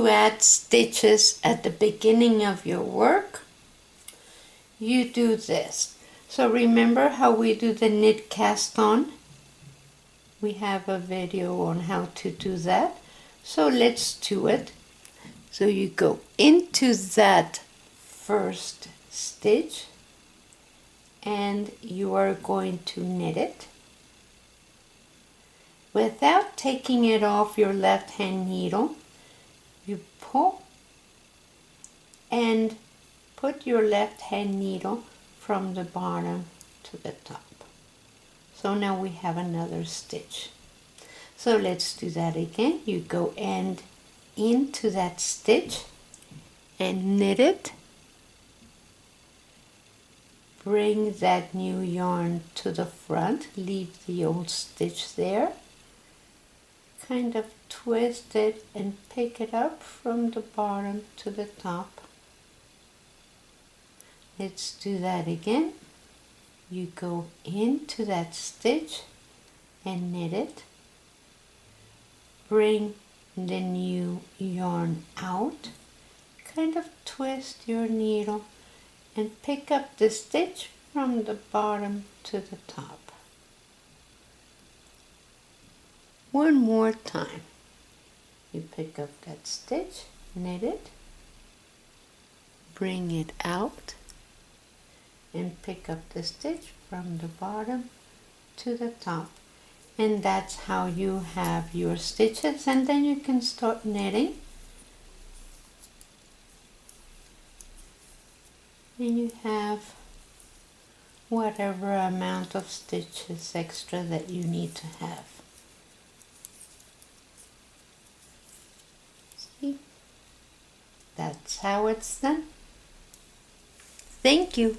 to add stitches at the beginning of your work, you do this. So remember how we do the knit cast on? We have a video on how to do that. So let's do it. So you go into that first stitch and you are going to knit it. Without taking it off your left hand needle, you pull and put your left hand needle from the bottom to the top. So now we have another stitch. So let's do that again. You go end into that stitch and knit it. Bring that new yarn to the front, leave the old stitch there. Kind of twist it and pick it up from the bottom to the top. Let's do that again. You go into that stitch and knit it. Bring the new yarn out. Kind of twist your needle and pick up the stitch from the bottom to the top. One more time. You pick up that stitch, knit it, bring it out, and pick up the stitch from the bottom to the top. And that's how you have your stitches, and then you can start knitting. And you have whatever amount of stitches extra that you need to have. See? That's how it's done. Thank you.